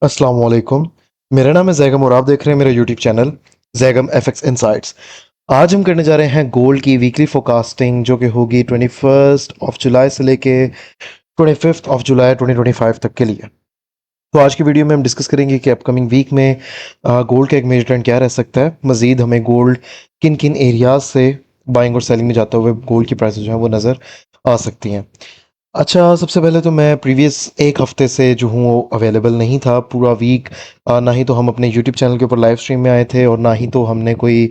अस्सलाम वालेकुम। मेरा नाम है जैगम और आप देख रहे हैं मेरा YouTube channel Zaigham FX insights. आज हम करने जा रहे हैं गोल्ड की वीकली फोरकास्टिंग जो कि होगी 21 ऑफ जुलाई से लेके 25 ऑफ जुलाई 2025 तक के लिए। तो आज की वीडियो में हम डिस्कस करेंगे कि अपकमिंग वीक में गोल्ड का एक मेजर ट्रेंड क्या रह सकता है। मजीद हमें गोल्ड किन किन एरियाज से बाइंग और सेलिंग में जाते हुए गोल्ड की प्राइसेस जो है वो नज़र आ सकती हैं। अच्छा, सबसे पहले तो मैं प्रीवियस 1 हफ़्ते से जो हूँ वो अवेलेबल नहीं था पूरा वीक। ना ही तो हम अपने यूट्यूब चैनल के ऊपर लाइव स्ट्रीम में आए थे और ना ही तो हमने कोई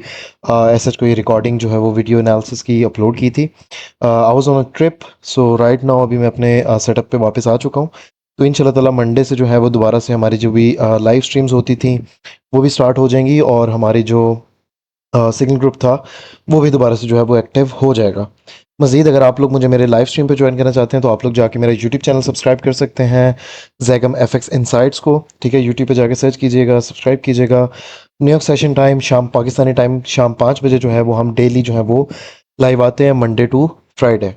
ऐसा कोई रिकॉर्डिंग जो है वो वीडियो एनालिसिस की अपलोड की थी। I was on a trip, so right now अभी मैं अपने सेटअप पे वापस आ चुका हूँ। तो इंशाल्लाह ताला मंडे से जो है वो दोबारा से हमारी जो भी लाइव स्ट्रीम्स होती थी वो भी स्टार्ट हो जाएंगी और हमारी जो सिग्नल ग्रुप था वो भी दोबारा से जो है वो एक्टिव हो जाएगा। मज़ीद अगर आप लोग मुझे मेरे लाइव स्ट्रीम पे ज्वाइन करना चाहते हैं तो आप लोग जाके मेरा यूट्यूब चैनल सब्सक्राइब कर सकते हैं जैगम एफएक्स इनसाइट्स को। ठीक है, यूट्यूब पे जाके सर्च कीजिएगा, सब्सक्राइब कीजिएगा। न्यूयॉर्क सेशन टाइम शाम पाकिस्तानी टाइम शाम 5 बजे जो है वो हम डेली जो है वो लाइव आते हैं मंडे टू फ्राइडे।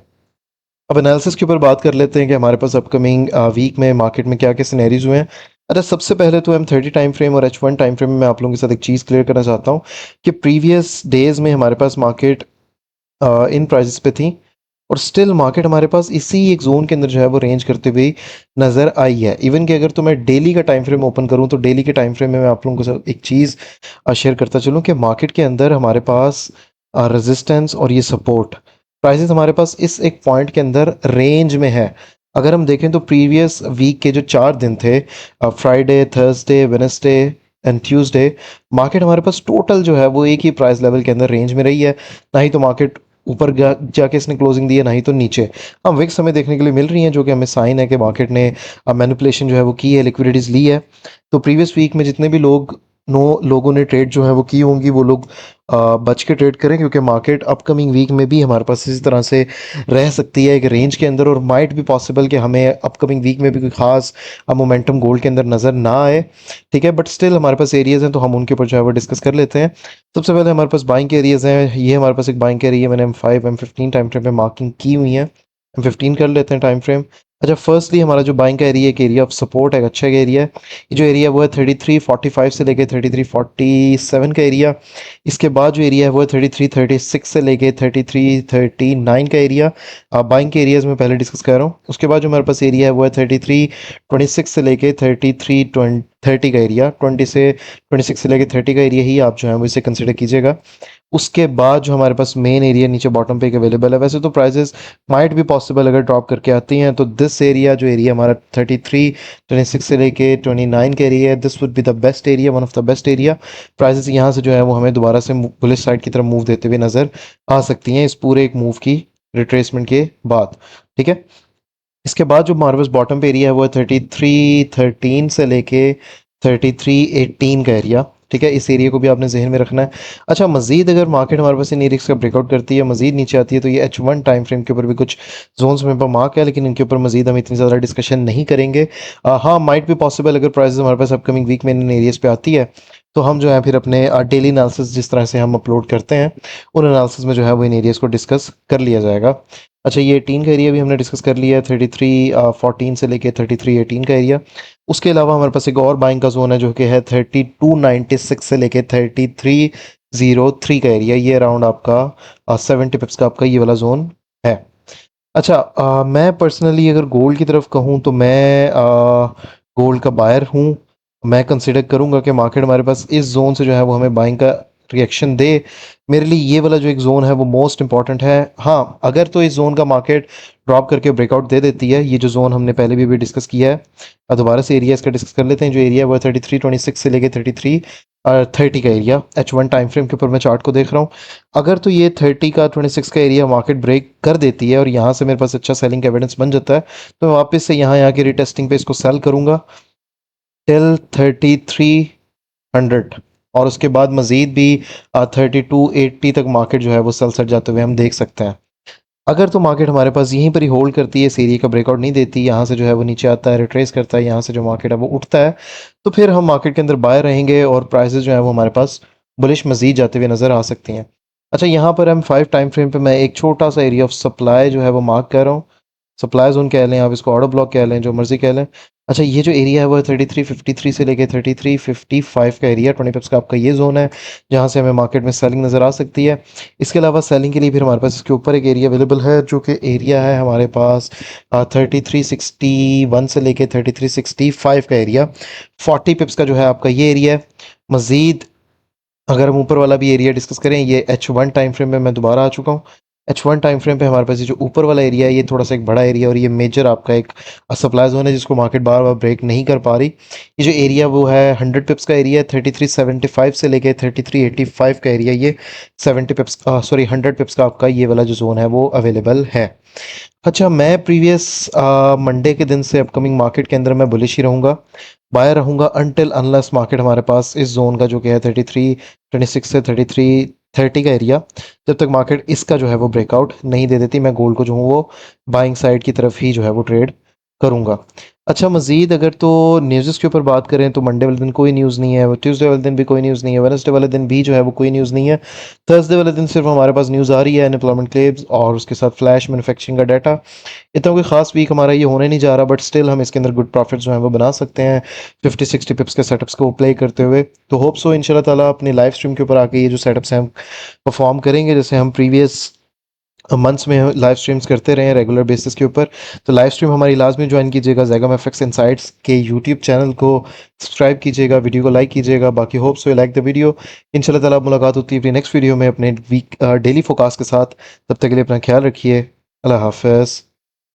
अब एनालिसिस के ऊपर बात कर लेते हैं कि हमारे पास अपकमिंग वीक में मार्केट में क्या क्या सिनेरियोज हुए हैं। अच्छा, सबसे पहले तो M30 टाइम फ्रेम और H1 टाइम फ्रेम में मैं आप लोगों के साथ एक चीज़ क्लियर करना चाहता हूँ कि प्रीवियस डेज में हमारे पास मार्केट इन प्राइसेस पे थी और स्टिल मार्केट हमारे पास इसी एक जोन के अंदर जो है वो रेंज करते हुए नज़र आई है। इवन कि अगर तो मैं डेली का टाइम फ्रेम ओपन करूं तो डेली के टाइम फ्रेम में मैं आप लोगों के साथ एक चीज़ शेयर करता चलूं कि मार्केट के अंदर हमारे पास रेजिस्टेंस और ये सपोर्ट प्राइसेस हमारे पास इस एक पॉइंट के अंदर रेंज में है। अगर हम देखें तो प्रीवियस वीक के जो 4 दिन थे, Friday, Thursday, Wednesday and Tuesday, market हमारे पास टोटल जो है वो एक ही प्राइस लेवल के अंदर रेंज में रही है। ना ही तो मार्केट ऊपर जाके इसने क्लोजिंग दी है, ना ही तो नीचे। हम विक्स हमें देखने के लिए मिल रही हैं जो कि हमें साइन है कि मार्केट ने मैनिपुलेशन जो है वो की है, लिक्विडिटीज ली है। तो प्रीवियस वीक में जितने भी लोगों ने ट्रेड जो है वो की होंगी वो लोग बच के ट्रेड करें क्योंकि मार्केट अपकमिंग वीक में भी हमारे पास इसी तरह से रह सकती है एक रेंज के अंदर और माइट भी पॉसिबल कि हमें अपकमिंग वीक में भी कोई खास मोमेंटम गोल्ड के अंदर नज़र ना आए। ठीक है, बट स्टिल हमारे पास एरियाज हैं तो हम उनके ऊपर जो है वो डिस्कस कर लेते हैं। सबसे पहले हमारे पास बाइंग के एरियाज हैं। ये हमारे पास एक बाइंग के एरिया मैंने M5 M15 टाइम फ्रेम पे मार्किंग की हुई है। M15 कर लेते हैं टाइम फ्रेम। अच्छा, फर्स्टली हमारा जो बाइंग का एरिया एक एरिया ऑफ सपोर्ट है, एक अच्छा एरिया है। ये जो एरिया है वो है 3345 से लेके 3347 का एरिया। इसके बाद जो एरिया है वो है 3336 से लेके 3339 का एरिया। बाइंग के एरियाज में पहले डिस्कस कर रहा हूँ। उसके बाद जो हमारे पास एरिया है वो है 3326 से लेके 3330 का एरिया। 26 से लेके 30 का एरिया ही आप जो है वो इसे कंसिडर कीजिएगा। उसके बाद जो हमारे पास मेन एरिया नीचे बॉटम पे एक अवेलेबल है। वैसे तो प्राइसेस माइट भी पॉसिबल अगर ड्रॉप करके आती हैं तो दिस एरिया जो एरिया हमारा 33 26 से लेके 29 का एरिया है, this would be the best area, one of the best area. Prices यहाँ से जो है वो हमें दोबारा से बुलिश साइड की तरफ मूव देते हुए नजर आ सकती हैं इस पूरे एक मूव की रिट्रेसमेंट के बाद। ठीक है, इसके बाद जो हमारे पास बॉटम पे एरिया है वो है 3313 से लेके 3318 का एरिया। ठीक है, इस एरिया को भी आपने जहन में रखना है। अच्छा, मजीद अगर मार्केट हमारे पास इन एरिया का ब्रेकआउट करती है, मजीद नीचे आती है, तो ये H1 टाइम फ्रेम के ऊपर भी कुछ जोन्स में मार्क है लेकिन इनके ऊपर मजीद हम इतनी ज़्यादा डिस्कशन नहीं करेंगे। हाँ, माइट भी पॉसिबल अगर प्राइसेस हमारे पास अपकमिंग वीक में इन एरियाज पे आती है तो हम जो है फिर अपने डेली एनालिसिस जिस तरह से हम अपलोड करते हैं उन एनालिसिस में जो है वो इन एरियाज को डिस्कस कर लिया जाएगा। अच्छा, ये 18 का एरिया भी हमने डिस्कस कर लिया है, 3314 से लेके 3318 का एरिया। उसके अलावा हमारे पास एक और बाइंग का जोन है जो कि है 3296 से लेके 3303 का एरिया। ये अराउंड आपका 70 पिप्स का आपका ये वाला जोन है। अच्छा, मैं पर्सनली अगर गोल्ड की तरफ कहूँ तो मैं गोल्ड का बायर हूँ। मैं कंसिडर करूँगा कि मार्केट हमारे पास इस जोन से जो है वो हमें बाइंग का रिएक्शन दे। मेरे लिए ये वाला जो एक जोन है वो मोस्ट इंपॉर्टेंट है। हाँ, अगर तो इस जोन का मार्केट ड्रॉप करके ब्रेकआउट दे देती है, ये जो जोन हमने पहले भी डिस्कस किया है, दोबारा से एरिया इसका डिस्कस कर लेते हैं। जो एरिया है वो 3326 से लेके 3330 का एरिया। H1 टाइम फ्रेम के ऊपर मैं चार्ट को देख रहा हूँ। अगर तो ये 30 का 26 का एरिया मार्केट ब्रेक कर देती है और यहाँ से मेरे पास अच्छा सेलिंग एविडेंस बन जाता है तो मैं वापस से यहाँ की रिटेस्टिंग पे इसको सेल करूँगा टिल 3300। और उसके बाद मजीद भी 3280 तक मार्केट जो है वो सेल सेट जाते हुए हम देख सकते हैं। अगर तो मार्केट हमारे पास यहीं पर ही होल्ड करती है, इस एरिया का ब्रेकआउट नहीं देती, यहाँ से जो है वो नीचे आता है, रिट्रेस करता है, यहाँ से जो मार्केट है वो उठता है, तो फिर हम मार्केट के अंदर बाय रहेंगे और प्राइसेस जो है वो हमारे पास बुलिश मजीद जाते हुए नजर आ सकती हैं। अच्छा, यहाँ पर M5 टाइम फ्रेम पे मैं एक छोटा सा एरिया ऑफ सप्लाई जो है वो मार्क कर रहा हूँ। सप्लाई ज़ोन कह लें, आप इसको ऑर्डर ब्लॉक कह लें, जो मर्ज़ी कह लें। अच्छा, ये जो एरिया है वो है 3353 से लेके 3355 का एरिया, 20 पिप्स का आपका ये ज़ोन है, जहाँ से हमें मार्केट में सेलिंग नज़र आ सकती है। इसके अलावा सेलिंग के लिए भी हमारे पास इसके ऊपर एक एरिया अवेलेबल है, जो कि एरिया है हमारे पास 3361 से लेके 3365 का एरिया। 40 पिप्स का जो है आपका ये एरिया है। मज़ीद अगर हम ऊपर वाला भी एरिया डिस्कस करें, ये H1 टाइम फ्रेम में मैं दोबारा आ चुका हूँ। H1 टाइम फ्रेम पे हमारे पास ये जो ऊपर वाला एरिया है, ये थोड़ा सा एक बड़ा एरिया और ये मेजर आपका एक सप्लाई जोन है, जिसको मार्केट बार बार ब्रेक नहीं कर पा रही। ये जो एरिया वो है 100 पिप्स का एरिया है, 3375 से लेके 3385 का एरिया, ये 70 पिप्स, सॉरी 100 पिप्स का आपका ये वाला जो जोन है वो अवेलेबल है। अच्छा, मैं प्रीवियस मंडे के दिन से अपकमिंग मार्केट के अंदर मैं बुलिश ही रहूँगा, बायर रहूँगा अनटिल अनलेस मार्केट हमारे पास इस जोन का जो कि है 3326 से 3330 का एरिया, जब तक मार्केट इसका जो है वो ब्रेकआउट नहीं दे देती, मैं गोल्ड को जो हूँ वो बाइंग साइड की तरफ ही जो है वो ट्रेड करूँगा। अच्छा, मज़ीद अगर तो न्यूज़ के ऊपर बात करें तो मंडे वाले दिन कोई न्यूज़ नहीं है, ट्यूसडे वाले दिन भी कोई न्यूज़ नहीं है, वेडनेसडे वाले दिन भी जो है वो कोई न्यूज़ नहीं है। थर्सडे वाले दिन सिर्फ हमारे पास न्यूज़ आ रही है अनएम्प्लॉयमेंट क्लेम्स और उसके साथ फ्लैश मैन्युफैक्चरिंग का डाटा। इतना कोई खास वीक हमारा ये होने नहीं जा रहा, बट स्टिल हम इसके अंदर गुड प्रॉफिट जो है वो बना सकते हैं 50-60 पिप्स के सेटअप्स को प्ले करते हुए। तो होप सो इंशाल्लाह ताला अपने लाइव स्ट्रीम के ऊपर आके ये जो सेटअप्स हैं हम परफॉर्म करेंगे, जैसे हम प्रीवियस मंथ्स में लाइव स्ट्रीम्स करते रहे हैं रेगुलर बेसिस के ऊपर। तो लाइव स्ट्रीम हमारी लाजमी ज्वाइन कीजिएगा, जैगम एफएक्स इनसाइट्स के यूट्यूब चैनल को सब्सक्राइब कीजिएगा, वीडियो को लाइक कीजिएगा। बाकी hope so like the video. इंशाल्लाह ताला मुलाकात होती है अपनी नेक्स्ट वीडियो में अपने वीक डेली फोकास्ट के साथ। तब तक के लिए अपना ख्याल रखिए। अल्लाह हाफ़िज़।